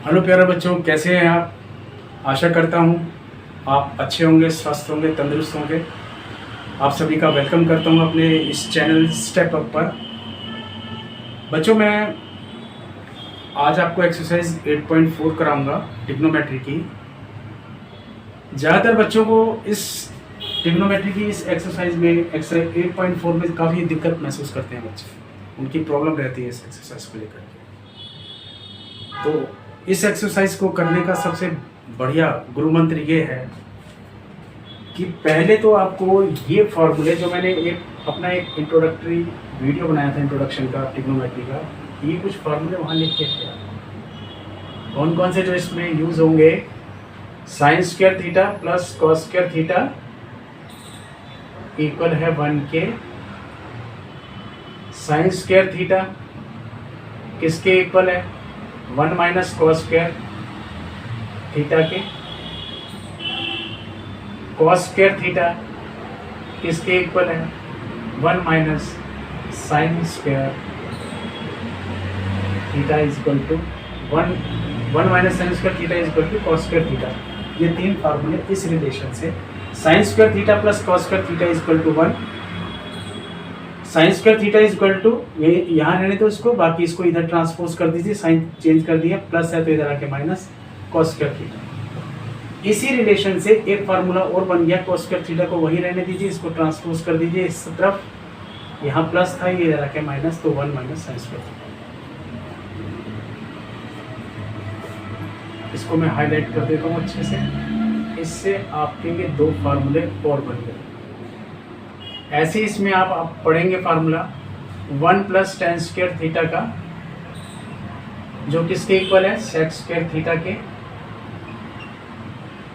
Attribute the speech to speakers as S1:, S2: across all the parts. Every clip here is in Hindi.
S1: हेलो प्यारे बच्चों, कैसे हैं आप। आशा करता हूँ आप अच्छे होंगे, स्वस्थ होंगे, तंदुरुस्त होंगे। आप सभी का वेलकम करता हूँ अपने इस चैनल स्टेप अप पर। बच्चों, मैं आज आपको एक्सरसाइज 8.4 कराऊंगा ट्रिग्नोमेट्री की। ज़्यादातर बच्चों को इस ट्रिग्नोमेट्री की इस एक्सरसाइज में एक्सरसाइज 8.4 में काफ़ी दिक्कत महसूस करते हैं बच्चे। उनकी प्रॉब्लम रहती है इस एक्सरसाइज को लेकर के। तो इस एक्सरसाइज को करने का सबसे बढ़िया गुरु मंत्र ये है कि पहले तो आपको ये फॉर्मूले जो मैंने अपना एक इंट्रोडक्टरी वीडियो बनाया था इंट्रोडक्शन का ट्रिग्नोमेट्री का, ये कुछ फॉर्मूले वहाँ लिख के थे। कौन कौन से जो इसमें यूज होंगे, sine square theta plus cos square theta equal है 1 के। साइन स्क्वायर थीटा किसके इक्वल है, 1 माइनस कॉस स्क्वायर थीटा के। कॉस स्क्वायर थीटा किसके इक्वल है, 1 minus sine square theta is equal to 1 minus sine square theta is equal to cos square theta. ये तीन फार्मूले इस रिलेशन से, sine square theta plus cos square theta is equal to 1, sign square theta is equal to, ये यहाँ रहने तो इसको, बाकी इसको इधर ट्रांसपोज कर दीजिए, साइन चेंज कर दिया, प्लस है तो इधर आके माइनस कॉस स्क्वायर थीटा। इसी रिलेशन से एक फार्मूला और बन गया, कॉस स्क्वायर थीटा को वही रहने दीजिए, इसको ट्रांसपोज कर दीजिए इस तरफ, यहाँ प्लस था, ये इधर आके माइनस, तो 1 माइनस साइन स्क्वायर थीटा। इसको मैं हाईलाइट कर देता हूँ अच्छे से। इससे आपके लिए दो फार्मूले और बन गए। ऐसे इसमें आप पढ़ेंगे formula 1 plus ten square theta का, जो किसके इक्वल है, सेक स्क्वायर थीटा के।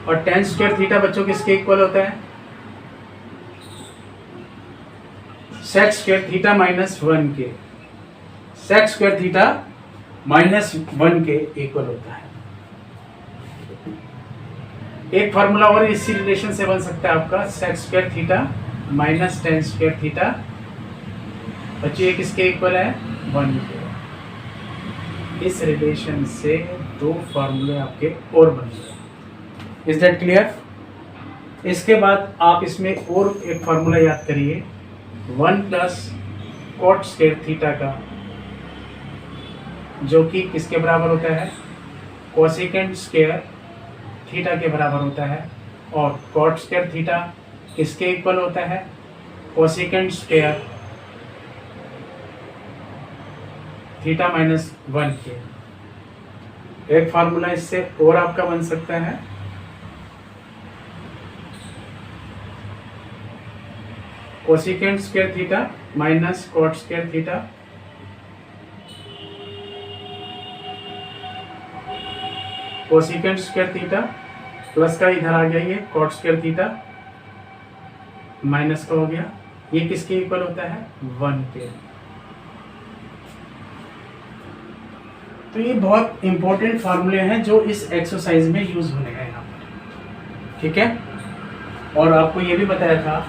S1: और टेन स्क्वायर थीटा बच्चों किसके इक्वल होता है, सेक स्क्वायर थीटा माइनस 1 के। सेक स्क्वायर थीटा माइनस 1 के इक्वल होता है। एक फार्मूला और इसी रिलेशन से बन सकता है आपका, sec square theta minus tan square theta. बच्चों ये किसके इक्वल है, 1 के। इस रिलेशन से दो फार्मूले आपके और बन गए। Is that clear. इसके बाद आप इसमें और एक फार्मूला याद करिए, 1 प्लस कॉट स्क्वायर थीटा का, जो कि किसके बराबर होता है, कोसेकेंट स्क्वायर थीटा के बराबर होता है। और कॉट स्क्वायर थीटा किसके इक्वल होता है, कोसेकेंट स्क्वायर थीटा माइनस 1 के। एक फार्मूला इससे और आपका बन सकता है, cosecant square theta minus cot square theta. Cosecant square theta plus का इधर आ गया, ये कॉट स्क्वायर थीटा माइनस का हो गया। ये किसके इक्वल होता है, 1 के। तो ये बहुत इंपॉर्टेंट फार्मूले हैं जो इस एक्सरसाइज में यूज होने हैं यहाँ पर, ठीक है। और आपको ये भी बताया था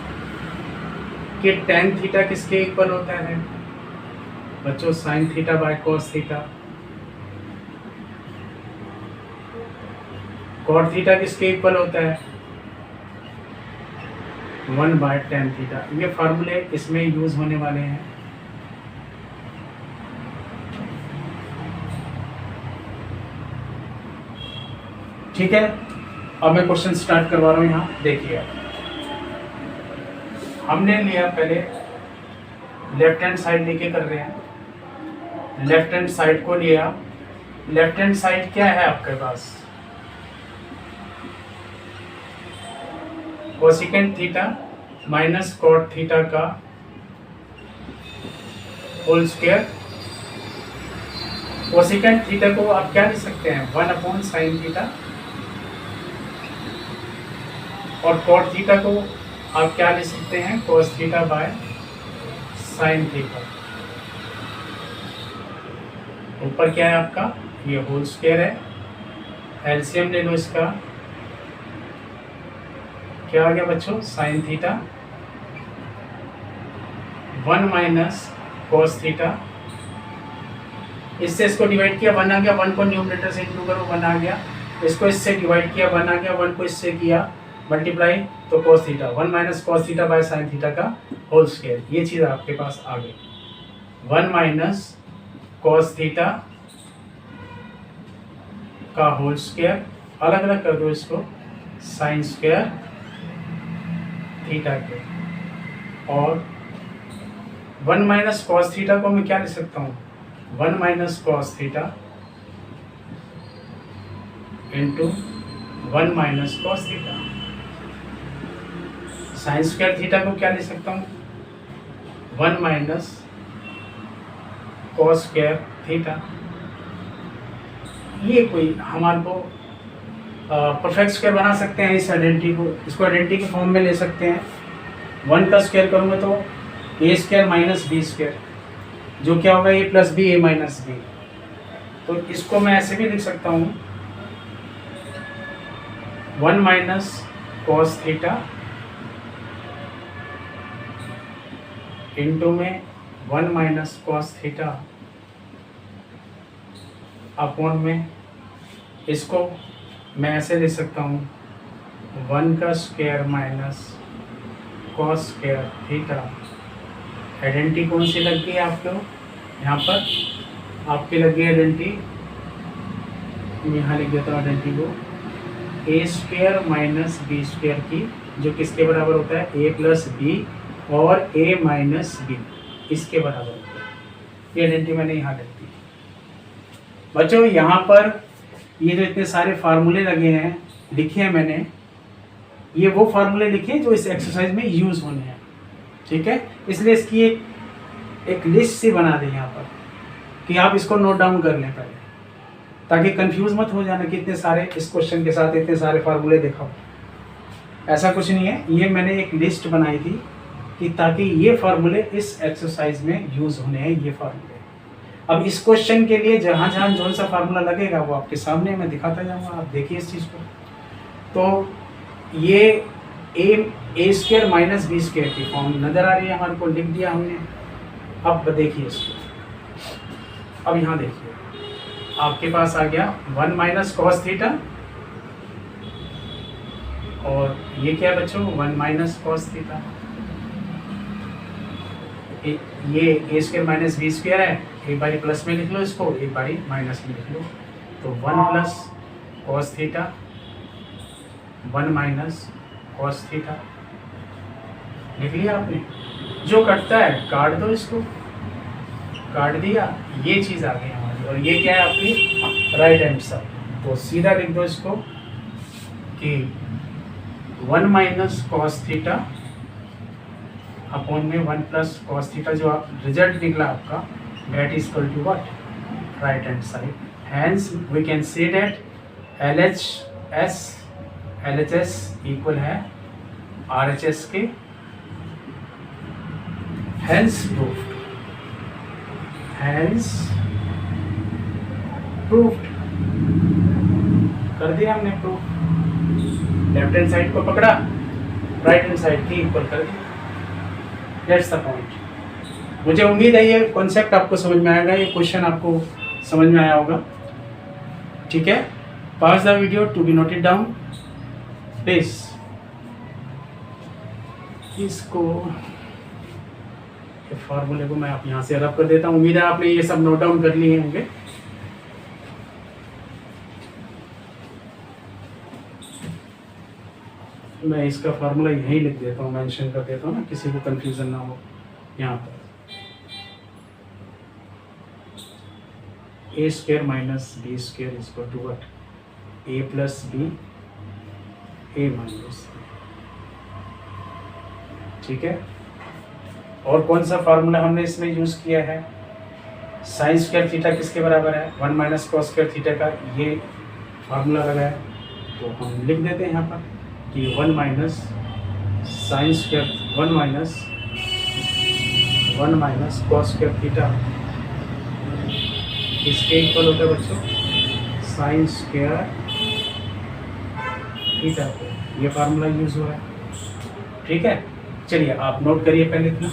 S1: कि टेन थीटा किसके इक्वल होता है बच्चों, sine theta by cos theta. Cot theta किसके इक्वल होता है, 1 बाय टेन थीटा। ये फार्मूले इसमें यूज होने वाले हैं। ठीक है, अब मैं क्वेश्चन स्टार्ट करवा रहा हूं। यहाँ देखिए, हमने लिया पहले लेफ्ट हैंड साइड लेके कर रहे हैं। लेफ्ट हैंड साइड को लिया। लेफ्ट हैंड साइड क्या है आपके पास, cosecant theta minus cot theta का होल स्क्वायर। कोसेकेंट थीटा को आप क्या लिख सकते हैं, 1 अपॉन साइन थीटा। और कॉट थीटा को आप क्या लिख सकते हैं, cos theta by sine theta. ऊपर क्या है आपका, ये होल स्क्वायर है। एलसीएम ले लो इसका, क्या आ गया बच्चों, sine theta 1 minus cos theta इससे इसको डिवाइड किया 1 आ गया, 1 को न्यूमरेटर से इंटू करो 1 आ गया, इसको इससे डिवाइड किया 1 आ गया, 1 को इससे किया मल्टीप्लाई तो cos theta 1 minus cos theta by sine theta का होल स्क्वायर, ये चीज़ आपके पास आ गई 1 माइनस cos थीटा का होल स्क्वायर, अलग अलग कर दो इसको साइन स्क्वायर थीटा के, और 1 माइनस cos थीटा को मैं क्या लिख सकता हूँ 1 minus cos theta into 1 minus cos theta. Sign square theta को क्या लिख सकता हूँ 1 माइनस cos स्क्वायर थीटा। ये कोई हमारे को परफेक्ट स्क्वायर बना सकते हैं इस आइडेंटिटी को, इसको आइडेंटिटी के फॉर्म में ले सकते हैं। 1 का स्क्वायर करूँगा तो ए स्क्वायर माइनस बी स्क्वायर, जो क्या होगा ए plus b a minus B. तो इसको मैं ऐसे भी लिख सकता हूँ 1 माइनस cos थीटा इंटू में 1 माइनस cos थीटा अपॉन में, इसको मैं ऐसे लिख सकता हूँ 1 का square minus cos square theta. Identity कौन सी लग गई आपको यहाँ पर, आपकी लग गई आइडेंटिटी, यहाँ लिख देता हूँ आइडेंटिटी को ए स्क्वायर माइनस बी स्क्वायर की, जो किसके बराबर होता है ए प्लस बी और ए माइनस बी, इसके बराबर होता है। ये आइडेंटिटी मैंने यहाँ लिख दी। बच्चों यहाँ पर ये जो इतने सारे फार्मूले लगे हैं लिखे हैं मैंने, ये वो फार्मूले लिखे जो इस एक्सरसाइज में यूज होने हैं, ठीक है। इसलिए इसकी एक लिस्ट सी बना दें यहाँ पर कि आप इसको नोट डाउन कर लें पहले, ताकि कंफ्यूज मत हो जाना कि इतने सारे इस क्वेश्चन के साथ इतने सारे फार्मूले देखा। ऐसा कुछ नहीं है, ये मैंने एक लिस्ट बनाई थी कि ताकि ये फार्मूले इस एक्सरसाइज में यूज होने हैं ये फार्मूले। अब इस क्वेश्चन के लिए जहाँ जहाँ जो सा फार्मूला लगेगा वो आपके सामने मैं दिखाता जाऊँगा, आप देखिए इस चीज़ को। तो ये ए स्क्वायर माइनस बी स्क्वायर की फॉर्म नज़र आ रही है हमारे को, लिख दिया हमने। अब देखिए इसको, अब यहाँ देखिए आपके पास आ गया 1 माइनस cos थीटा, और ये क्या है बच्चों 1 माइनस cos थीटा। ये ए स्क्वायर माइनस बी स्क्वायर है, एक बारी प्लस में लिख लो इसको, एक बारी माइनस में लिख लो। तो 1 plus cos theta 1 minus cos theta लिख लिया आपने। जो कटता है काट दो, इसको काट दिया, ये चीज़ आ गई हमारी, और ये क्या है आपकी राइट हैंड साइड। तो सीधा लिख दो इसको कि 1 माइनस cos थीटा अपॉन में 1 प्लस cos थीटा, जो रिजल्ट निकला आपका that is equal to what right hand side. Hence we can say that LHS equal है RHS के, hence proved, कर दिया हमने प्रूफ। लेफ्ट हैंड साइड को पकड़ा, राइट हैंड साइड की इक्वल कर दिया। That's the point. मुझे उम्मीद है ये कॉन्सेप्ट आपको समझ में आएगा, ये क्वेश्चन आपको समझ में आया होगा, ठीक है। Pause the video to be noted down please. इसको फार्मूले को मैं आप यहाँ से रब कर देता हूँ। उम्मीद है आपने ये सब नोट डाउन कर लिए होंगे। मैं इसका फार्मूला यहीं लिख देता हूँ, मेंशन कर देता हूँ ना, किसी को कंफ्यूजन ना हो। यहाँ पर a square minus b square is equal to what a plus b a minus, ठीक है। और कौन सा फार्मूला हमने इसमें यूज किया है, साइन स्क्वायर थीटा किसके बराबर है 1 माइनस cos स्क्वायर थीटा का, ये फार्मूला लगा है। तो हम लिख देते हैं यहाँ पर कि 1 minus sine square 1 minus cos square theta किसके इक्वल होता है बच्चों, साइन स्क्वायर थीटा को। ये फार्मूला यूज हुआ है, ठीक है। चलिए आप नोट करिए पहले इतना।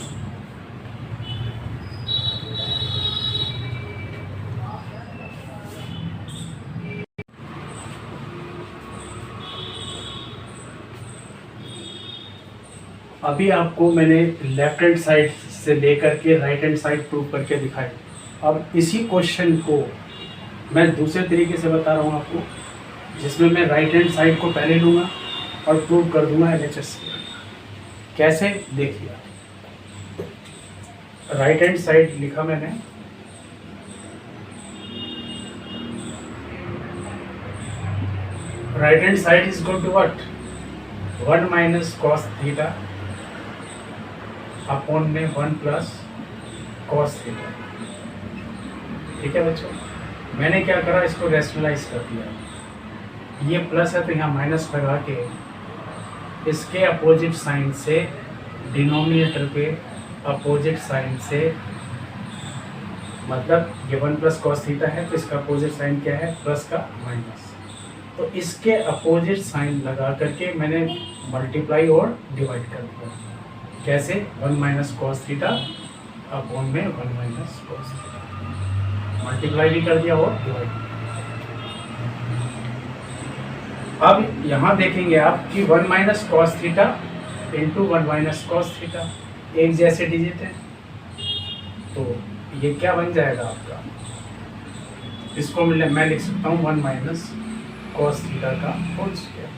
S1: अभी आपको मैंने लेफ्ट हैंड साइड से लेकर के राइट हैंड साइड प्रूव करके दिखाई। अब इसी क्वेश्चन को मैं दूसरे तरीके से बता रहा हूँ आपको, जिसमें मैं राइट हैंड साइड को पहले लूँगा और प्रूव कर दूंगा LHS। कैसे, देखिए राइट हैंड साइड लिखा मैंने, right hand side is equal to what, 1 minus cos theta upon में 1 प्लस कॉस थीटा। ठीक है बच्चों, मैंने क्या करा, इसको रेशनलाइज कर दिया। ये प्लस है तो यहाँ माइनस लगा के इसके अपोजिट साइन से डिनोमिनेटर पे अपोजिट साइन से, मतलब ये 1 प्लस कॉस थीटा है तो इसका अपोजिट साइन क्या है, प्लस का माइनस। तो इसके अपोजिट साइन लगा करके मैंने मल्टीप्लाई और डिवाइड कर दिया। कैसे, 1 माइनस कॉस थीटा अपॉन में 1 माइनस कॉस थीटा, मल्टीप्लाई भी कर दिया और डिवाइड भी। अब यहाँ देखेंगे आप कि 1 minus cos theta into 1 minus cos theta एक जैसे डिजिट है, तो ये क्या बन जाएगा आपका, इसको मैं लिख सकता हूँ 1 माइनस कॉस थीटा का होल स्क्वायर।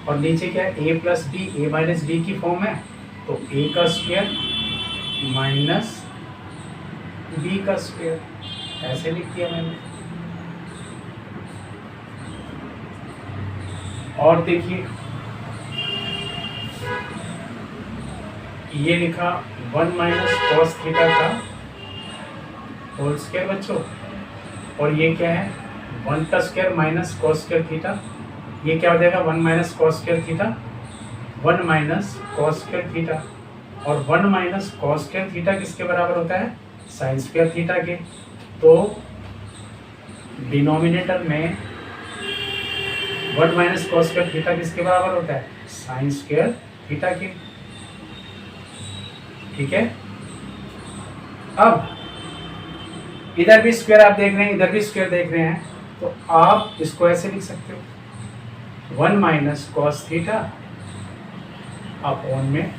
S1: और नीचे क्या है, a plus b, a minus b की फॉर्म है, तो a का स्क्वायर माइनस b का स्क्वायर, ऐसे लिख दिया मैंने। और देखिए ये लिखा 1 माइनस कॉस थीटा का होल स्क्वायर बच्चों, और ये क्या है, 1 का square minus cos square theta. ये क्या हो जाएगा, 1 minus cos square theta, 1 minus cos square theta. और 1 माइनस कॉस स्क्वायर थीटा किसके बराबर होता है, साइन स्क्वायर थीटा के। तो डिनोमिनेटर में 1 माइनस कॉस स्क्वायर थीटा किसके बराबर होता है, साइन स्क्वायर थीटा के। ठीक है, अब इधर भी स्क्वायर आप देख रहे हैं, इधर भी स्क्वायर देख रहे हैं, तो आप इसको ऐसे लिख सकते हो, 1 माइनस कॉस थीटा अपॉन में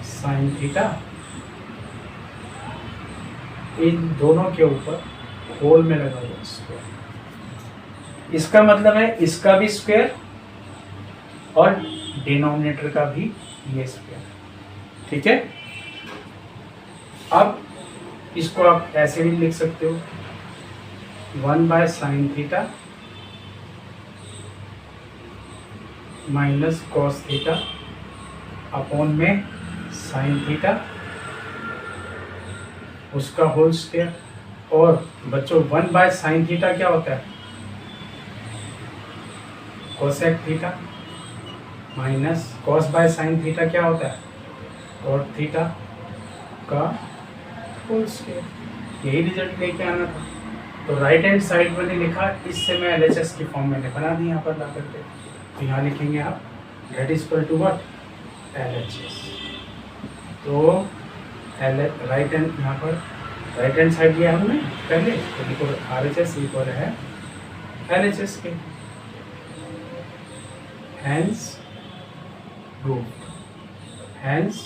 S1: साइन थीटा, इन दोनों के ऊपर होल में लगा हुआ स्क्वायर। इसका मतलब है इसका भी स्क्वायर और डिनोमिनेटर का भी ये स्क्वायर। ठीक है, अब इसको आप ऐसे भी लिख सकते हो, 1 bye sine theta minus cos theta upon में साइन थीटा, उसका होल स्क्वायर। और बच्चों 1 बाय साइन थीटा क्या होता है, cosec theta, minus cos bye sine theta क्या होता है, कॉट थीटा का होल स्क्वायर। यही रिजल्ट लेके आना था। तो राइट हैंड साइड मैंने लिखा, इससे मैं LHS की फॉर्म मैंने बना दी यहाँ पर ला करके। तो यहाँ लिखेंगे आप that is equal to what, LHS। तो राइट हैंड, यहाँ पर राइट हैंड साइड लिया हमने पहले, तो लिखो RHS इक्वल है LHS के। Hence proved, hence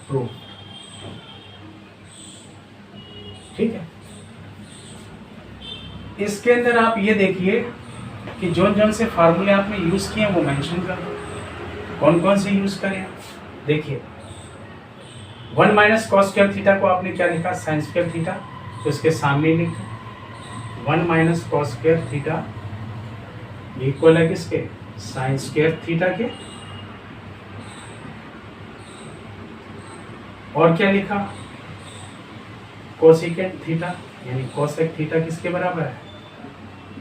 S1: proved. ठीक है, इसके अंदर आप ये देखिए कि जो से फार्मूले आपने यूज किए वो मेंशन कर दो, कौन कौन से यूज करें। देखिए 1 माइनस कॉस स्क्वायर थीटा को आपने क्या लिखा, साइन स्क्वायर थीटा, तो इसके सामने लिखा 1 minus cos square theta equal है किसके, साइन स्क्वायर थीटा के। और क्या लिखा, कोसेकेंट थीटा, यानी कोसेक थीटा किसके बराबर है,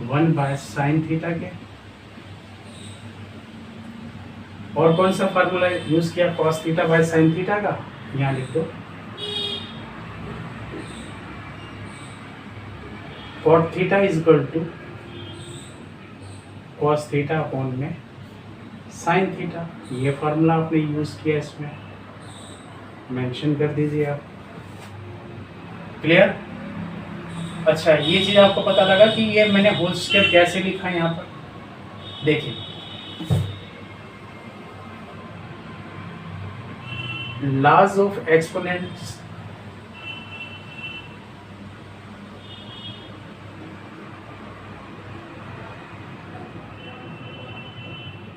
S1: 1 बाय साइन थीटा के। और कौन सा फार्मूला यूज किया, cos theta by sine theta का, यहाँ लिख दो। Cot theta is equal to cos theta upon में साइन थीटा। ये फार्मूला आपने यूज किया, इसमें मेंशन कर दीजिए आप। क्लियर। अच्छा, ये चीज आपको पता लगा कि ये मैंने होल स्क्वायर कैसे लिखा है। यहाँ पर देखिए laws of exponents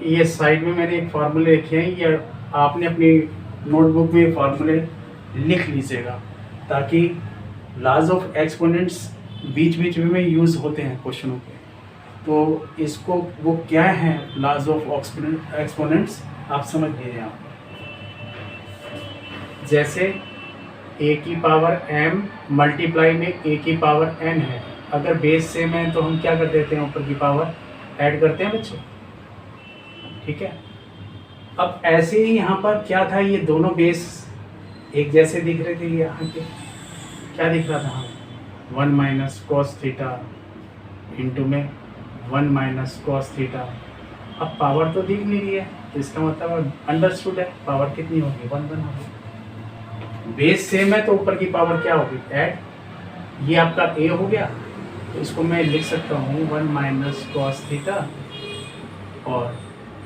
S1: ये साइड में मैंने एक फार्मूले लिखे हैं, ये आपने अपनी नोटबुक में फार्मूले लिख लीजिएगा ताकि लॉज ऑफ एक्सपोनेंट्स बीच बीच में यूज़ होते हैं क्वेश्चनों पे। तो इसको वो क्या है लॉज ऑफ एक्सपोनेंट्स आप समझ लीजिए। आप जैसे a की पावर m मल्टीप्लाई में a की पावर n है, अगर बेस सेम है तो हम क्या कर देते हैं, ऊपर की पावर ऐड करते हैं बच्चों, ठीक है। अब ऐसे ही यहाँ पर क्या था, ये दोनों बेस एक जैसे दिख रहे थे, यहाँ के क्या दिख रहा था, 1 माइनस कॉस थीटा इंटू में 1 माइनस कॉस थीटा। अब पावर तो दिख नहीं रही है, तो इसका मतलब अंडरस्टूड है पावर कितनी होगी, 1 होगी। बेस सेम है तो ऊपर की पावर क्या होगी, ऐड। ये आपका a हो गया, तो इसको मैं लिख सकता हूँ 1 माइनस कॉस थीटा, और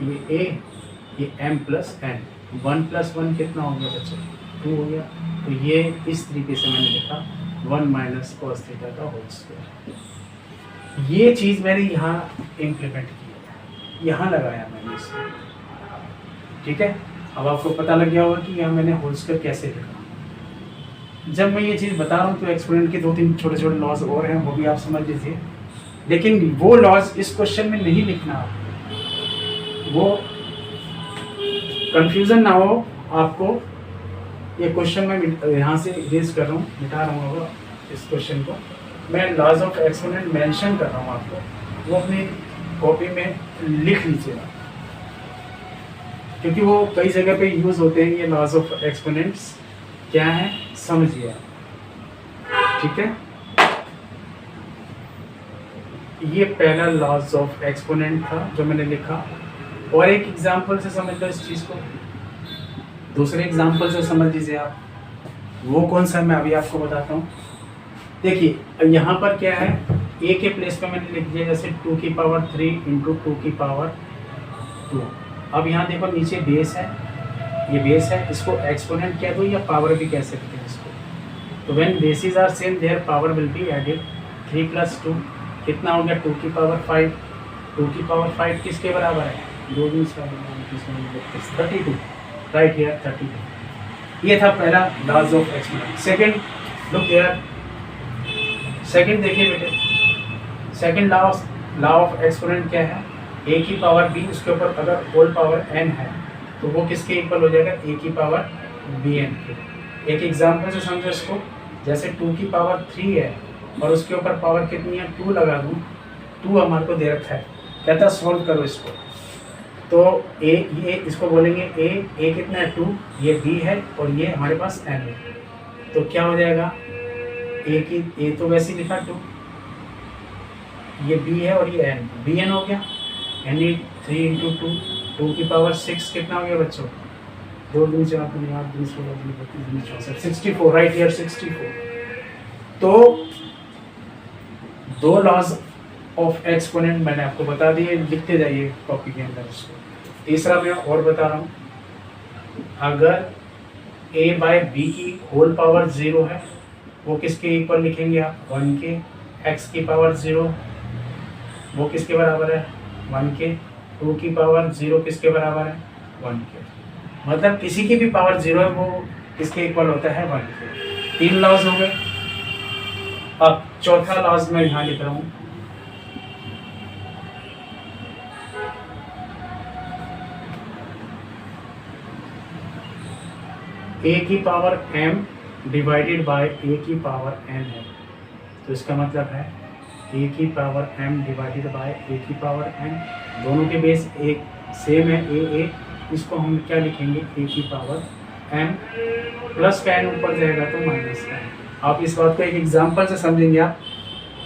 S1: ये a, ये m प्लस n, 1 प्लस 1 कितना हो गया बच्चों, 2 हो गया। तो ये इस तरीके से मैंने लिखा 1 माइनस कॉस थीटा का होल स्क्वायर। ये चीज़ मैंने यहाँ इम्प्लीमेंट की, यहाँ लगाया मैंने इसको, ठीक है। अब आपको पता लग गया होगा कि यहाँ मैंने होल स्क्वायर कैसे लिखा। जब मैं ये चीज़ बता रहा हूँ तो एक्सपोनेंट के 2-3 छोटे छोटे लॉज और हैं, वो भी आप समझ लीजिए, लेकिन वो लॉज इस क्वेश्चन में नहीं लिखना आप, वो कंफ्यूजन ना हो आपको। ये क्वेश्चन मैं यहाँ से इरेज कर रहा हूँ, मिटा रहा हूँ इस क्वेश्चन को। मैं लॉज ऑफ एक्सपोनेंट मेंशन कर रहा हूँ आपको, वो अपनी कॉपी में लिख लीजिएगा, क्योंकि वो कई जगह पे यूज़ होते हैं। ये लॉज ऑफ एक्सपोनेंट्स क्या है समझिए, ठीक है। ये पहला लॉज ऑफ एक्सपोनेंट था जो मैंने लिखा, और एक एग्जांपल से समझ लो इस चीज़ को, दूसरे एग्जांपल से समझ लीजिए आप। वो कौन सा मैं अभी आपको बताता हूँ। देखिए यहाँ पर क्या है, a के प्लेस पे मैंने लिख दिया जैसे 2 की पावर 3 इंटू 2 की पावर 2। अब यहाँ देखो नीचे बेस है, ये बेस है, इसको एक्सपोनेंट कह दो या पावर भी कह सकते हैं इसको। तो when bases are same their power will be added. 3 plus 2 कितना हो गया, 2 की पावर 5। 2 की पावर 5 किसके बराबर है, 2 दूनी 32, राइट हियर 32। ये था पहला laws of exponent. Second look here, second देखिए बेटे, सेकंड लॉ ऑफ एक्सपोनेंट क्या है, a की पावर b, उसके ऊपर अगर होल पावर n है तो वो किसके इक्वल हो जाएगा, a की पावर bn के। एक एग्जांपल से समझो इसको, जैसे 2 की पावर 3 है और उसके ऊपर पावर कितनी है, 2 लगा दूँ, 2 हमारे को दे रखा है, कहता है सॉल्व करो इसको। तो a, ये इसको बोलेंगे a कितना है 2, ये b है और ये हमारे पास n है। तो क्या हो जाएगा, a तो वैसे ही लिखा 2, ये b है और ये n, bn हो गया, n 3 इंटू 2 की पावर 6 कितना हो गया बच्चों, 2 दूनी 4 दूनी 8 दूनी 16 दूनी 32 दूनी 64, 64, राइट हियर 64। तो 2 लॉज ऑफ एक्सपोनेंट मैंने आपको बता दिए, लिखते जाइए कॉपी के अंदर इसको। तीसरा मैं और बता रहा हूँ, अगर a बाय b की होल पावर 0 है, वो किसके इक्वल लिखेंगे आप, 1 के। x की पावर 0 वो किसके बराबर है, 1 के। 2 की पावर 0 किसके बराबर है, 1 के। मतलब किसी की भी पावर 0 है वो किसके इक्वल होता है, 1 के। 3 लॉज हो गए। अब चौथा लॉज मैं यहाँ लिख रहा हूँ, a की power m divided by a की पावर n है। तो इसका मतलब है a की power m divided by a की पावर n, दोनों के बेस एक सेम है a, इसको हम क्या लिखेंगे, a की पावर m प्लस का n ऊपर जाएगा तो माइनस का n। आप इस बात को एक एग्जांपल से समझेंगे आप,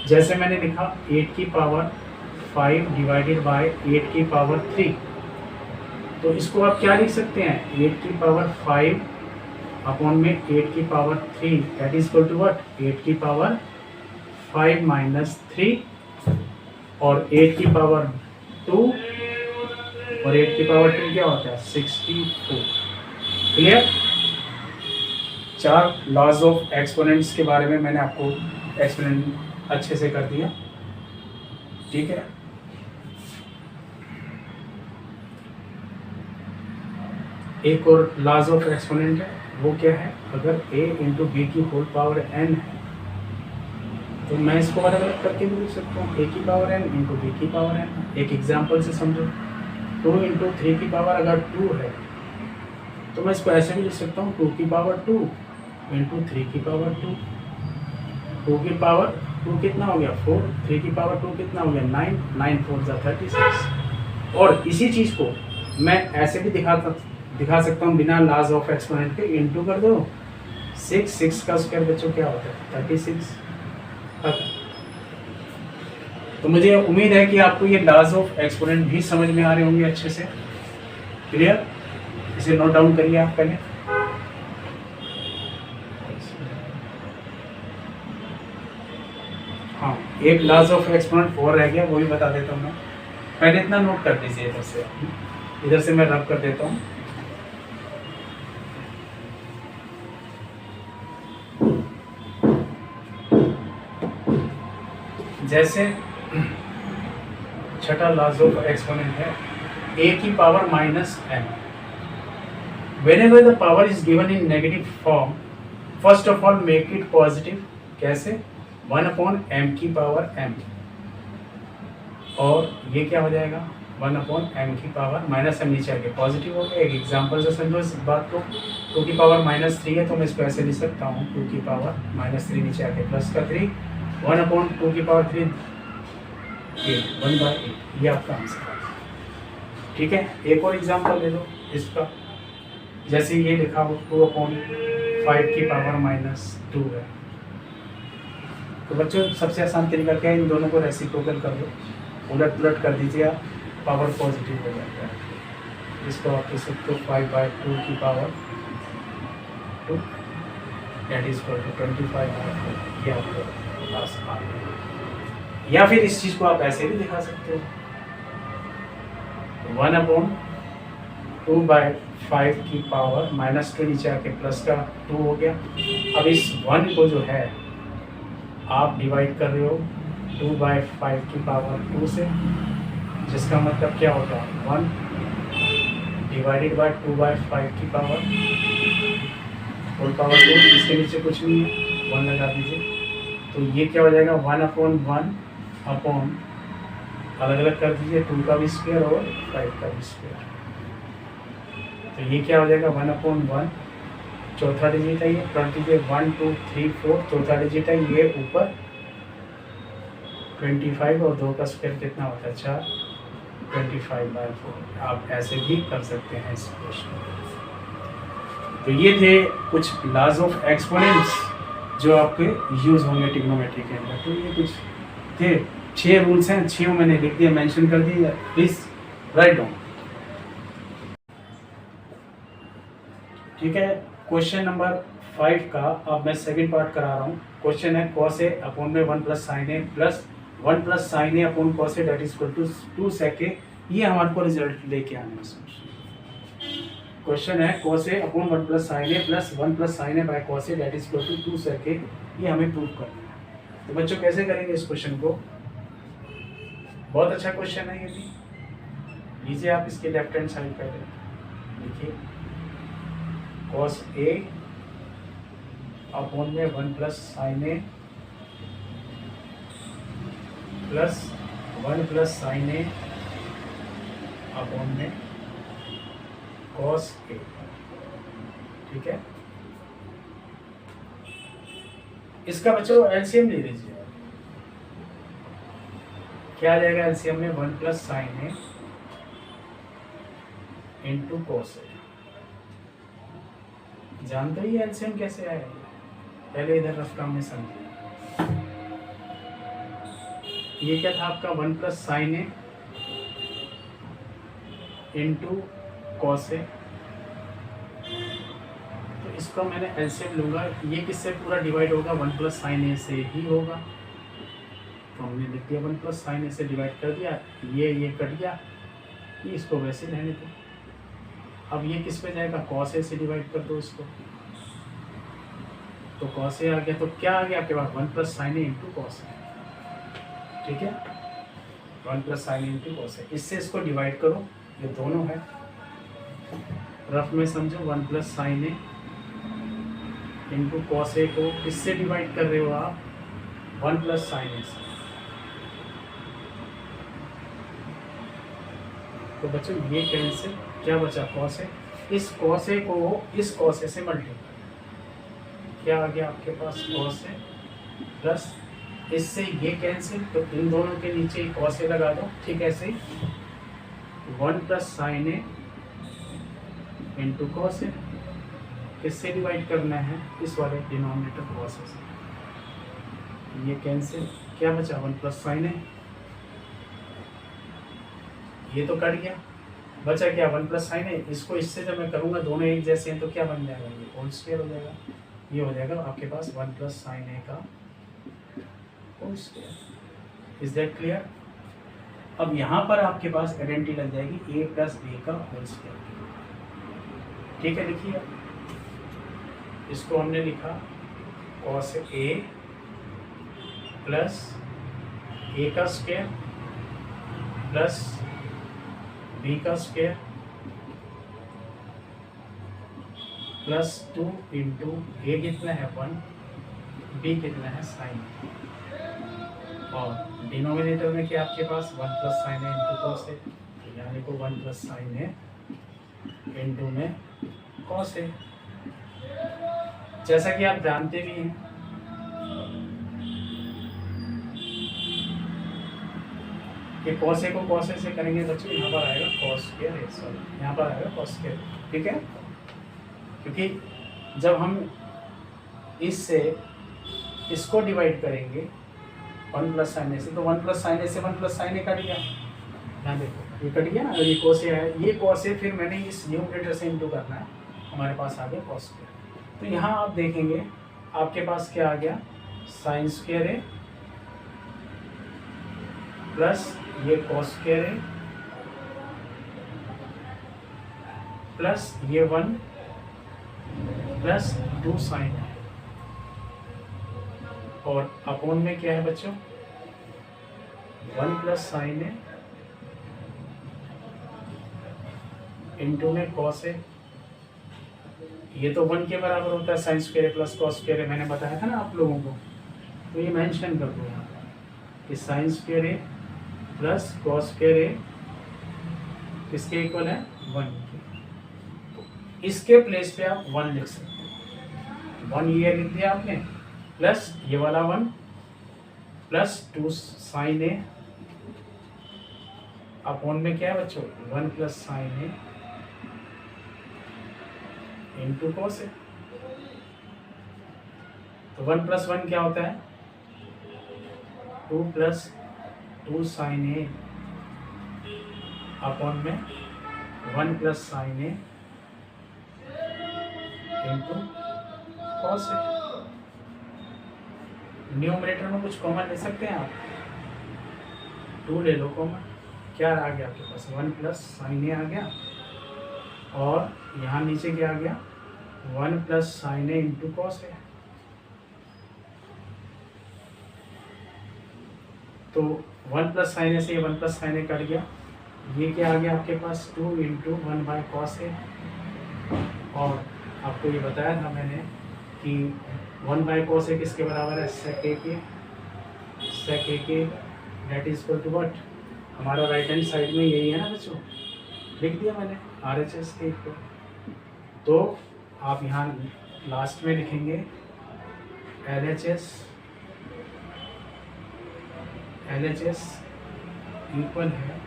S1: जैसे मैंने लिखा 8 की पावर 5 डिवाइडेड बाय 8 की पावर 3। तो इसको आप क्या लिख सकते हैं, 8 की पावर 5 अपॉन में 8 की power 3 that is equal to what, 8 की पावर 5 माइनस 3 और 8 की पावर 2 और 8 की पावर 2 क्या होता है, 64। क्लियर। 4 लॉज ऑफ एक्सपोनेंट्स के बारे में मैंने आपको एक्सप्लेन अच्छे से कर दिया, ठीक है। एक और लॉज ऑफ एक्सपोनेंट है, वो क्या है, अगर a इंटू बी की होल पावर n है तो मैं इसको अलग अलग करके भी लिख सकता हूँ, a की पावर n इंटू बी की पावर n। एक एग्जाम्पल से समझो, 2 इंटू 3 की पावर अगर 2 है तो मैं इसको ऐसे भी लिख सकता हूँ, 2 की पावर 2 इंटू 3 की पावर 2। 2 की पावर 2 कितना हो गया 4, 3 की पावर 2 कितना हो गया 9, 9 4 जा 36। और इसी चीज़ को मैं ऐसे भी दिखा सकता हूँ बिना लॉज ऑफ एक्सपोनेंट के, इंटू कर दो 6 का स्क्वायर बच्चों क्या होता है 36। तो मुझे उम्मीद है कि आपको ये लॉज ऑफ एक्सपोनेंट भी समझ में आ रहे होंगे अच्छे से। क्लियर? इसे नोट डाउन करिए आप पहले। हाँ, एक लॉज ऑफ एक्सपोनेंट 4 रह गया, वो भी बता देता हूँ मैं। पहले इतना नोट कर दीजिए, इधर से मैं रब कर देता हूँ। जैसे छठा लॉज ऑफ एक्सपोनेंट है a की power minus m। Whenever the power is given in negative form, first of all make it positive। कैसे? 1 अपॉन m की पावर m, और ये क्या हो जाएगा 1 अपॉन m की पावर माइनस m, नीचे आके पॉजिटिव हो गया। एक एग्जांपल से समझो इस बात को, 2 की पावर माइनस 3 है तो मैं इसको ऐसे लिख सकता हूँ, 2 की पावर माइनस 3 नीचे आके प्लस का 3, 1 अपॉन 2 की पावर 3 8, 1/8, ये आपका आंसर है, ठीक है। एक और एग्जांपल ले लो इसका, जैसे ये लिखा हो 2 अपॉन 5 की पावर माइनस 2 है। तो बच्चों सबसे आसान तरीका क्या है, इन दोनों को रेसिप्रोकल कर दो, उलट पुलट कर दीजिए, पावर पॉजिटिव हो जाता है। इसको आप लिख सकते हो 5/2 की power 2 that is equal to 25/4, ये आपको पास आ गया। या फिर इस चीज़ को आप ऐसे भी दिखा सकते हो, 1 अपॉन 2/5 की पावर माइनस 2 नीचे आके प्लस का 2 हो गया। अब इस 1 को जो है आप डिवाइड कर रहे हो 2/5 की पावर 2 से, जिसका मतलब क्या होगा 1 डिवाइडेड बाय 2/5 की पावर होल पावर 2, इसके नीचे कुछ नहीं है, 1 लगा दीजिए। तो ये क्या हो जाएगा 1 अपॉन 1 अपॉन अलग अलग कर दीजिए, 2 का भी स्क्वायर और 5 का भी स्क्वायर। तो ये क्या हो जाएगा 1 अपॉन 1, चौथा डिजिट है ये, पढ़ दीजिए 1 2 3 4, चौथा डिजिट है ये ऊपर 25, और 2 का स्क्वायर कितना होता है 4, 25/4। आप ऐसे भी कर सकते हैं इस क्वेश्चन। तो ये थे कुछ लॉज ऑफ एक्सपोनेंट्स जो आपके यूज होंगे ट्रिग्नोमेट्री के अंदर। तो ये कुछ थे 6 रूल्स हैं, 6 मैंने लिख दिया, मेंशन कर दिया, प्लीज राइट डाउन, ठीक है। क्वेश्चन नंबर 5 का अब मैं सेकंड पार्ट करा रहा हूँ। क्वेश्चन है cos a अपॉन में 1 plus sine a plus 1 plus sine a upon cos a that is equal to 2 sec a। ये हमारे को रिजल्ट लेके आने में क्वेश्चन है cos a upon 1 plus sine a plus 1 plus sine a by cos a that is equal to 2 sec a। ये हमें प्रूव करना है। तो बच्चों कैसे करेंगे इस क्वेश्चन को, बहुत अच्छा क्वेश्चन है ये भी। लीजिए आप इसके लेफ्ट हैंड साइड पर देखिए, cos a अपॉन में 1 plus sine a plus 1 plus sine a upon में cos a, ठीक है। इसका बच्चों एलसीएम ले लीजिए, क्या आ जाएगा एलसीएम में 1 plus sine A into cos a। जानते ही एलसीएम कैसे आएगा, पहले इधर रफ काम में समझिए। ये क्या था आपका 1 plus sine A into cos A, तो इसका मैंने एलसीएम लूंगा, ये किससे पूरा डिवाइड होगा 1 प्लस साइन ए से ही होगा। तो हमने लिख दिया 1 प्लस साइन ए से डिवाइड कर दिया, ये कट गया, ये इसको वैसे रहने दो। अब ये किस पे जाएगा, कॉस ए से डिवाइड कर दो इसको, तो कॉस ए आ गया, तो क्या आ गया आपके पास 1 plus sine A into cos A, ठीक है, 1 plus sine A into cos A. इससे इसको डिवाइड करो, ये दोनों है, रफ में समझो 1 plus sine A into cos A को इससे डिवाइड कर रहे हो आप 1 प्लस साइन ए से। तो बच्चों ये कैंसिल, क्या बचा कॉस ए, इस कॉस ए को इस कॉस ए से मल्टीप्लाई, क्या आ गया आपके पास कॉस ए प्लस इससे ये कैंसिल, तो इन दोनों के नीचे कॉस ए लगा दो, ठीक है, ऐसे ही 1 plus sine A into cos A, किससे डिवाइड करना है, इस वाले डिनोमिनेटर कॉस ए से, ये कैंसिल, क्या बचा 1 प्लस साइन ए, ये तो कट गया, बचा क्या 1 प्लस साइन ए। इसको इससे जब मैं करूँगा दोनों एक जैसे हैं तो क्या बन जाएगा, ये होल स्क्वायर हो जाएगा, ये हो जाएगा आपके पास 1 प्लस साइन ए का whole square. Is that clear? अब यहाँ पर आपके पास आइडेंटिटी लग जाएगी ए प्लस बी का होल स्क्वायर, ठीक है। लिखिए, इसको हमने लिखा कॉस ए प्लस ए का स्क्वायर प्लस बी का स्क्वायर प्लस 2 इंटू ए कितना है 1, बी कितना है साइन, और डिनोमिनेटर में क्या आपके पास 1 plus sine A into cos A, यानी को 1 प्लस साइन ए इंटू में कॉस ए। जैसा कि आप जानते भी हैं कि कॉस ए को कॉस ए से करेंगे बच्चों, यहाँ पर आएगा कॉस स्क्वायर ए, सॉरी यहाँ पर आएगा कॉस स्क्वायर, ठीक है, क्योंकि जब हम इससे इसको डिवाइड करेंगे 1 प्लस साइन ए से, तो 1 प्लस साइन ए से 1 प्लस साइन ए कट गया, यहाँ देखो ये कट गया ना, अगर ये कॉस ए है, ये कॉस ए फिर मैंने इस न्यूमरेटर से इंटू करना है, हमारे पास आ गया कॉस स्क्वायर। तो यहाँ आप देखेंगे आपके पास क्या आ गया साइन स्क्वायर ए प्लस ये कॉस स्क्वायर है प्लस ये 1 प्लस 2 साइन है, और अपॉन में क्या है बच्चों 1 प्लस साइन है इंटू में कॉस है, ये तो 1 के बराबर होता है sine square plus cos square है, मैंने बताया था ना आप लोगों को, तो ये मेंशन कर दो यहाँ कि साइन स्क्वायर है प्लस कॉस स्क्वायर ए किसके इक्वल है 1 के, तो इसके प्लेस पे आप 1 लिख सकते हैं, 1 ये लिख दिया आपने, प्लस ये वाला 1 प्लस 2 साइन ए अपॉन में क्या है बच्चों 1 plus sine A into cos A. तो 1 प्लस 1 क्या होता है 2 प्लस 2 साइन ए अपॉन में 1 plus sine A into cos A. Numerator में कुछ कॉमन ले सकते हैं आप, 2 ले लो कॉमन, क्या आ गया आपके पास 1 प्लस साइन ए आ गया, और यहाँ नीचे क्या आ गया 1 plus sine A into cos A. तो 1 प्लस साइन ए से 1 प्लस साइन ए कट गया, ये क्या आ गया आपके पास 2 इंटू 1 बाई कॉस ए, और आपको ये बताया था मैंने कि 1 बाई कॉस ए किसके बराबर है सेक ए के, सेक ए के डेट इज इक्वल टू व्हाट, हमारा राइट हैंड साइड में यही है ना बच्चों, लिख दिया मैंने RHS के इक्वल। तो आप यहाँ लास्ट में लिखेंगे LHS इक्वल है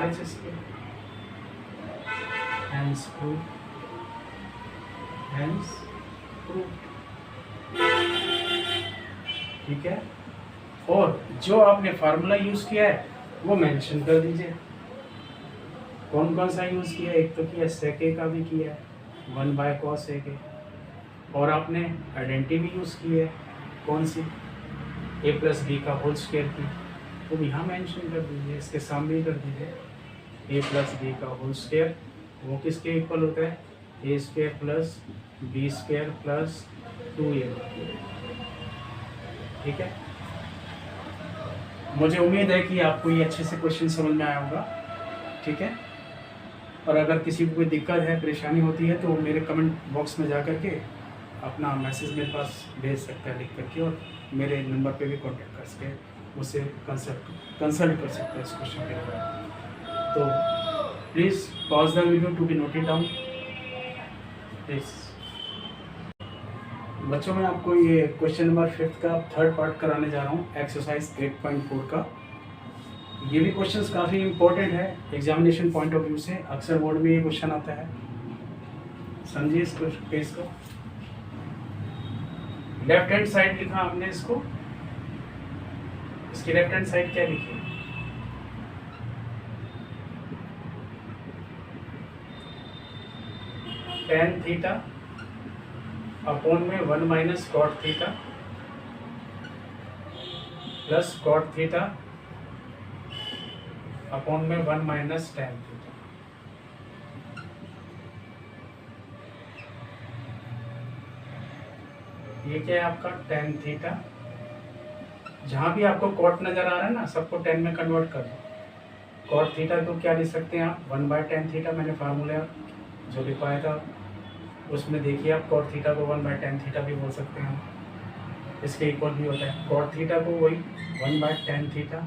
S1: RHS के, हैंस प्रूफ, हैंस प्रूफ, ठीक है। और जो आपने फार्मूला यूज किया है वो मेंशन कर दीजिए, कौन कौन सा यूज किया, एक तो किया सेक ए का भी किया है 1 बाय कॉस ए के, और आपने आइडेंटिटी भी यूज की है कौन सी ए प्लस बी का होल स्क्वायर की, तो यहाँ मेंशन कर दीजिए, इसके सामने ही कर दीजिए ए प्लस बी का होल स्क्वायर, वो किसके इक्वल होता है a square plus b square plus 2a। ठीक है, मुझे उम्मीद है कि आपको ये अच्छे से क्वेश्चन समझ में आया होगा। ठीक है, और अगर किसी को कोई दिक्कत है, परेशानी होती है, तो मेरे कमेंट बॉक्स में जा कर के अपना मैसेज मेरे पास भेज सकता है लिख करके, और मेरे नंबर पे भी कांटेक्ट कर सके, मुझसे कंसल्ट कर सकते हैं इस क्वेश्चन के बारे। तो please pause the video to be noted down please. बच्चों, मैं आपको ये क्वेश्चन नंबर 5 का थर्ड पार्ट कराने जा रहा हूँ, एक्सरसाइज 8.4 का। ये भी क्वेश्चंस काफ़ी इंपॉर्टेंट है एग्जामिनेशन पॉइंट ऑफ व्यू से, अक्सर बोर्ड में ये क्वेश्चन आता है। समझिए इस पेज को। लेफ्ट हैंड साइड लिखा हमने इसको, इसकी लेफ्ट हैंड साइड क्या लिखी? tan थीटा अपॉन में 1 minus cot theta plus cot theta upon में 1 माइनस tan थीटा। ये क्या है आपका tan थीटा। जहां भी आपको कॉट नजर आ रहा है ना, सबको tan में कन्वर्ट कर दो। कॉट थीटा को क्या लिख सकते हैं आप? 1/tan theta. मैंने फार्मूला जो लिखवाया था उसमें देखिए आप, कॉट थीटा को 1/tan थीटा भी बोल सकते हैं, इसके इक्वल भी होता है। कॉट थीटा को वही 1/tan थीटा,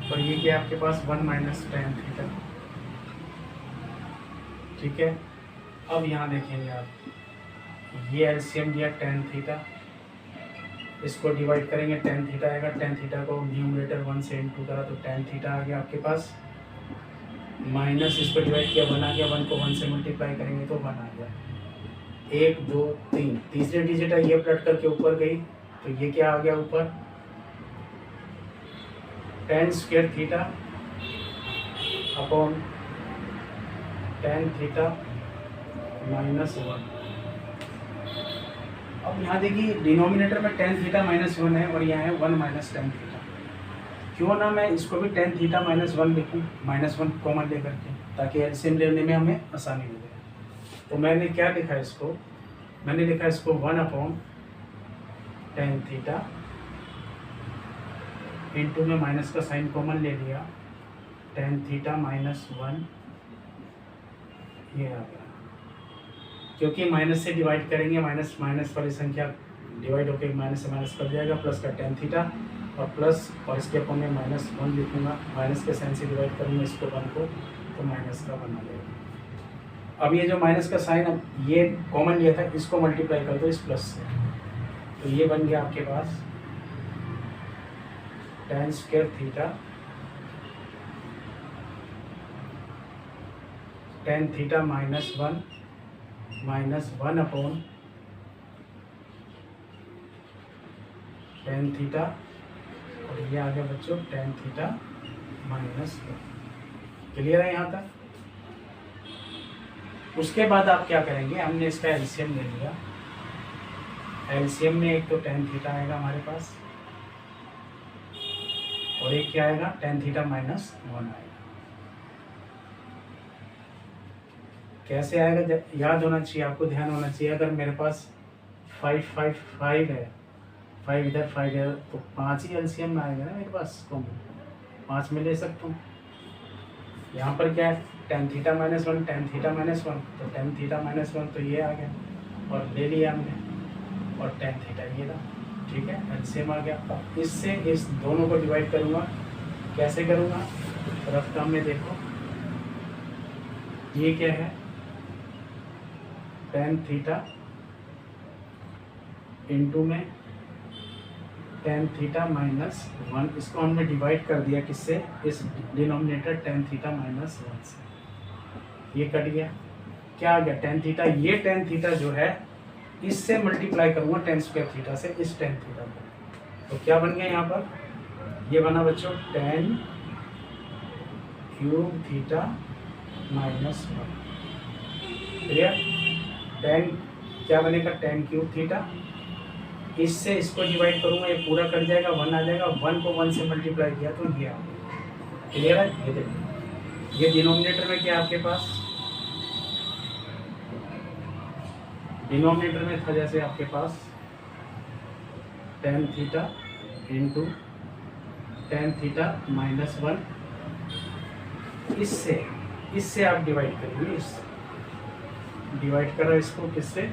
S1: और ये क्या आपके पास 1 माइनस tan थीटा। ठीक है, अब यहाँ देखेंगे आप, ये एलसीएम दिया tan थीटा, इसको डिवाइड करेंगे tan थीटा आएगा। tan थीटा को न्यूमरेटर 1 से इनटू करा तो tan थीटा आ गया आपके पास, माइनस इसको डिवाइड किया 1 आ गया, 1 को 1 से मल्टीप्लाई करेंगे तो 1 आ गया। 1 2 3, तीसरे डिजिट है ये पलट करके ऊपर गई, तो ये क्या आ गया ऊपर? tan square theta upon tan theta minus 1। अब यहाँ देखिए डिनोमिनेटर में tan थीटा माइनस 1 है, और यहाँ है 1 माइनस tan थीटा। क्यों ना मैं इसको भी tan थीटा माइनस 1 लिखूँ, -1 कॉमन लेकर के, ताकि एलसीएम लेने में हमें आसानी हो जाए। तो मैंने क्या लिखा है इसको? मैंने लिखा इसको 1 अपॉन tan थीटा इंटू में माइनस का साइन कॉमन ले लिया, tan थीटा माइनस 1, ये आ गया। क्योंकि माइनस से डिवाइड करेंगे, माइनस माइनस वाली संख्या डिवाइड होकर माइनस से माइनस कर जाएगा, प्लस का tan थीटा और प्लस, और इसके अपॉन में -1 लिखूंगा, माइनस के साइन से डिवाइड करूँगा इसको 1 को, तो माइनस का बना लेगा। अब ये जो माइनस का साइन, अब ये कॉमन लिया था, इसको मल्टीप्लाई कर दो इस प्लस से, तो ये बन गया आपके पास tan square theta tan theta minus 1 upon tan theta, और ये आ गया बच्चों tan थीटा माइनस 1। क्लियर है यहाँ तक? उसके बाद आप क्या करेंगे? हमने इसका एलसीएम ले लिया, एलसीएम में एक तो tan थीटा आएगा हमारे पास, और एक क्या आएगा? tan थीटा माइनस 1 आएगा। कैसे आएगा याद होना चाहिए आपको, ध्यान होना चाहिए। अगर मेरे पास 5 है, 5 इधर 5 है, तो 5 ही एलसीएम में आएगा ना मेरे पास, कॉमन 5 में ले सकता हूँ। यहाँ पर क्या है? tan theta minus 1, tan theta minus 1, तो tan थीटा माइनस 1 तो ये आ गया, और ले लिया हमने, और tan थीटा ये था। ठीक है, एलसीएम आ गया। अब इससे इस दोनों को डिवाइड करूँगा, कैसे करूँगा? रफ काम में देखो, ये क्या है? tan थीटा इंटू में tan थीटा माइनस 1, इसको हमने डिवाइड कर दिया किससे? इस डिनोमिनेटर tan थीटा माइनस 1 से, ये कट गया। क्या आ गया? tan theta. ये tan थीटा जो है, इससे मल्टीप्लाई करूंगा tan स्क्वायर थीटा से, इस tan थीटा को, तो क्या बन गया यहाँ पर? ये बना बच्चों tan cube theta minus 1। Clear? tan क्या बनेगा? tan क्यूब थीटा, इससे इसको डिवाइड करूंगा, ये पूरा कट जाएगा, 1 आ जाएगा, 1 को 1 से मल्टीप्लाई किया तो ये आ गया। क्लियर है? ये देखिए ये डिनोमिनेटर में क्या आपके पास, डिनोमिनेटर में था जैसे आपके पास tan theta into tan theta minus 1, इससे आप डिवाइड करेंगे, इससे डिवाइड करा इसको किससे,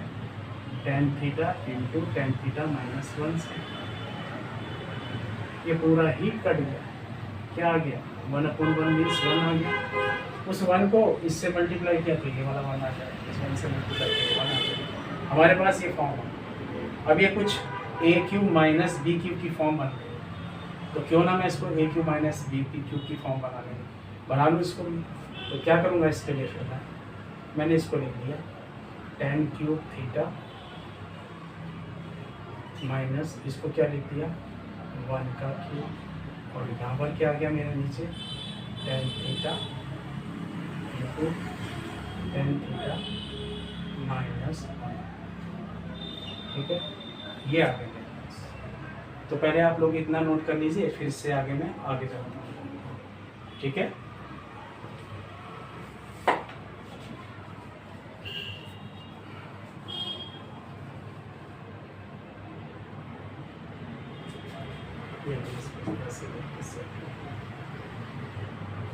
S1: tan theta into tan theta minus 1 से। ये पूरा ही कट गया, क्या आ गया 1/1 मीन्स 1 आ गया। उस 1 को इससे मल्टीप्लाई किया तो ये वाला 1 आ जाएगा, इस 1 से मल्टीप्लाई किया 1 आ जाएगा। हमारे पास ये फॉर्म है। अब ये कुछ ए क्यूब माइनस बी क्यूब की फॉर्म बन गई, तो क्यों ना मैं इसको ए क्यूब माइनस बी क्यूब की फॉर्म बना लूँ इसको भी। तो क्या करूँगा इसके लिए, फिर मैंने इसको लिख दिया tan क्यूब थीटा माइनस इसको क्या लिख दिया 1 का क्यूब, और यहाँ पर क्या आ गया मेरे नीचे tan theta into tan theta minus 1। ठीक है, ये आ गया मेरे पास। तो पहले आप लोग इतना नोट कर लीजिए, फिर से आगे मैं आगे जाऊँगा। ठीक है,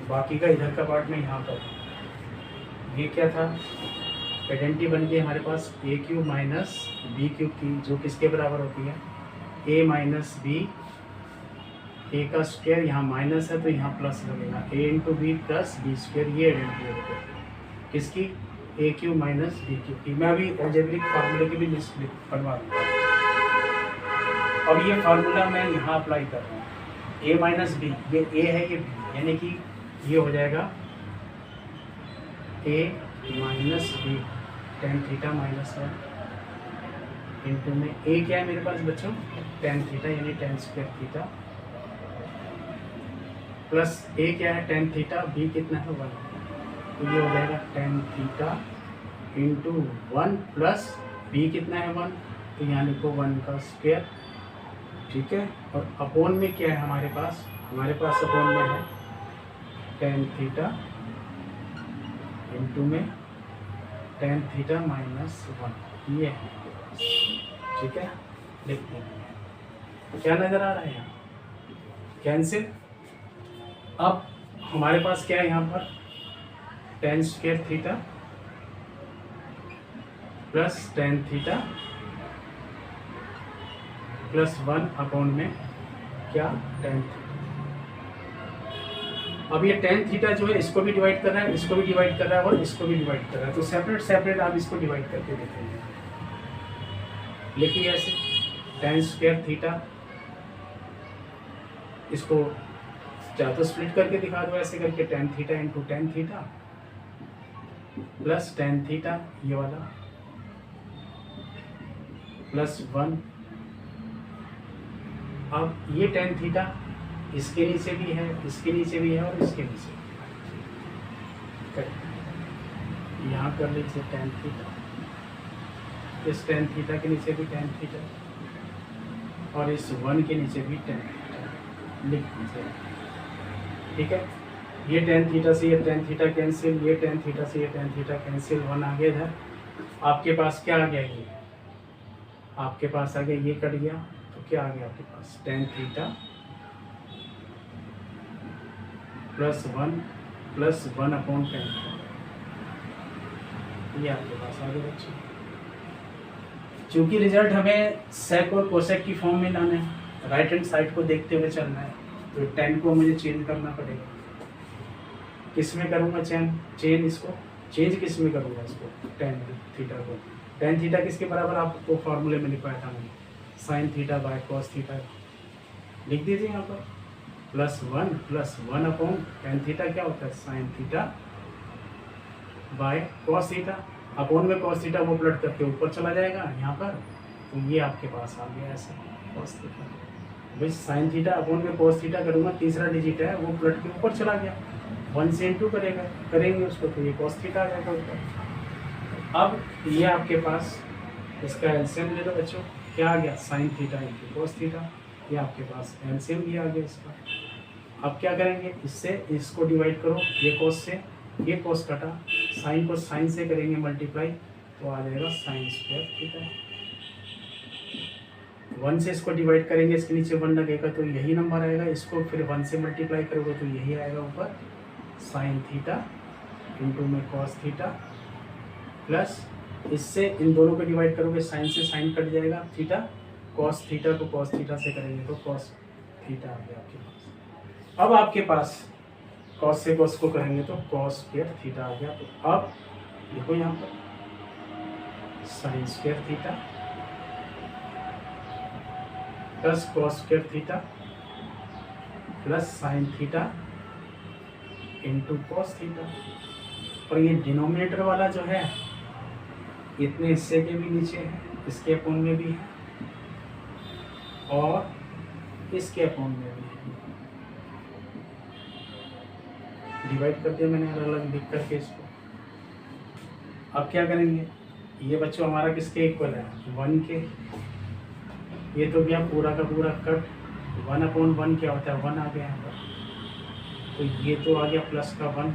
S1: बाकी का इधर का पार्ट में यहाँ पर ये क्या था, आइडेंटिटी बन गई हमारे पास ए क्यूब माइनस बी क्यूब की, जो किसके बराबर होती है ए माइनस बी, ए का स्क्वायर यहाँ माइनस है तो यहाँ प्लस लगेगा, a into b plus b square, ये आइडेंटिटी होगी किसकी, a cube minus b cube की। मैं अभी अलजेब्रिक फार्मूले की भी लिस्ट बनवा दूँगा। अब ये फार्मूला मैं यहाँ अप्लाई कर रहा हूँ, ए माइनस बी, ये ए है ये बी, यानी कि ये हो जाएगा a minus b tan theta minus 1 into में ए क्या है मेरे पास बच्चों tan थीटा यानी tan square theta, plus a क्या है tan थीटा, बी कितना है 1, तो ये हो जाएगा tan theta into 1 plus b कितना है 1, तो यहाँ लिखो 1 का स्क्वायर। ठीक है, और अपोन में क्या है हमारे पास अपोन में है tan थीटा इंटू में tan थीटा माइनस 1, ये है। ठीक है, लिखते हैं क्या नज़र आ रहा है यहाँ, कैंसिल। अब हमारे पास क्या है यहाँ पर tan square theta plus tan theta plus 1 upon में क्या tan थीटा। अब ये tan थीटा जो है इसको भी डिवाइड कर रहा है, इसको भी डिवाइड कर रहा है और इसको भी डिवाइड कर रहा है, तो सेपरेट आप इसको डिवाइड करके देखेंगे। लिखिए ऐसे tan स्क्वायर थीटा, इसको चाहे तो स्प्लिट करके दिखा दो ऐसे करके, tan theta into tan theta plus tan theta ये वाला प्लस 1। अब ये tan थीटा इसके नीचे भी है, इसके नीचे भी है और इसके नीचे भी है। यहाँ कर लीजिए tan थीटा, इस tan थीटा के नीचे भी tan थीटा और इस 1 के नीचे भी tan थीटा लिख दीजिए। ठीक है, ये tan थीटा से ये tan थीटा कैंसिल, ये tan थीटा से ये tan थीटा कैंसिल, 1 आ गया इधर। आपके पास क्या आ गया, ये आपके पास आ गया, ये कट गया, तो क्या आ गया आपके पास tan theta plus 1 upon tan, ये आपके पास आ गया बच्चों। चूँकि रिजल्ट हमें सेक और कोसेक की फॉर्म में लाना है, राइट हैंड साइड को देखते हुए चलना है, तो tan को मुझे चेंज करना पड़ेगा। किस में करूँगा चेंज इसको चेंज किस में करूँगा इसको, tan थीटा को। tan थीटा किसके बराबर आपको फार्मूले में लिखवाया था मैंने, sin theta by cos theta. लिख दीजिए यहाँ पर प्लस 1 अपॉन tan थीटा क्या होता है sin theta by cos theta, upon में cos थीटा वो प्लट करके ऊपर चला जाएगा यहाँ पर, तो ये आपके पास आ गया ऐसे cos थीटा। भाई sin थीटा अपॉन में cos थीटा करूँगा, तीसरा डिजिट है वो प्लट के ऊपर चला गया, 1 से इंटू करेंगे उसको, तो ये cos थीटा आ जाएगा ऊपर। अब ये आपके पास इसका एलसीएम ले लो बच्चों, क्या आ गया sin theta into cos theta, ये आपके पास एलसीएम भी आ गया इसका। अब क्या करेंगे, इससे इसको डिवाइड करो, ये कॉस से ये कॉस कटा, साइन को साइन से करेंगे मल्टीप्लाई, तो आ जाएगा साइन स्क्वायर थीटा। 1 से इसको डिवाइड करेंगे, इसके नीचे 1 लगेगा तो यही नंबर आएगा, इसको फिर 1 से मल्टीप्लाई करोगे तो यही आएगा ऊपर, साइन थीटा इंटू में कॉस थीटा, प्लस इससे इन दोनों को डिवाइड करोगे, साइन से साइन कट जाएगा, थीटा कॉस थीटा को कॉस थीटा से करेंगे तो कॉस थीटा आ गया आपके पास। अब आपके पास कॉस से कॉस को करेंगे तो कॉस स्क्वायर थीटा आ गया। तो अब देखो यहाँ पर sign square theta plus cos square theta plus sine theta into cos theta. और ये डिनोमिनेटर वाला जो है इतने हिस्से के भी नीचे है, इसके अपोन में भी है और इसके अपोन में भी है, डिवाइड कर दिया मैंने अलग अलग लिख करके इसको। अब क्या करेंगे, ये बच्चों हमारा किसके इक्वल है, 1 के। ये तो भैया पूरा का पूरा कट, 1/1 क्या होता है, 1 आ गया यहाँ पर, तो ये तो आ गया प्लस का 1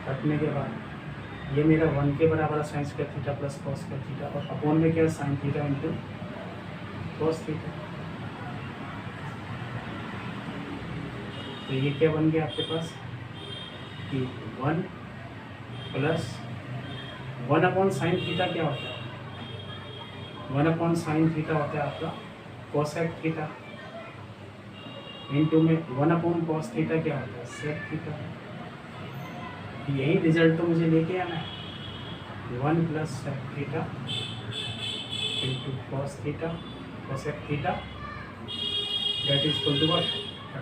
S1: कटने के बाद, ये मेरा 1 के बराबर sign square theta plus cos square theta, और अपोन में क्या है sine theta into cos theta. तो ये क्या बन गया आपके पास कि 1 प्लस 1/sin थीटा क्या होता है, 1/sin थीटा होता है आपका कोसेक थीटा, इंटू में 1/cos थीटा क्या होता है सेक थीटा। यही रिजल्ट तो मुझे लेके आना है, 1 plus sec theta into cos theta cosec theta that is equal to what,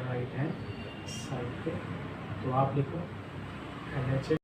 S1: right hand side पे। तो आप लिखो LHS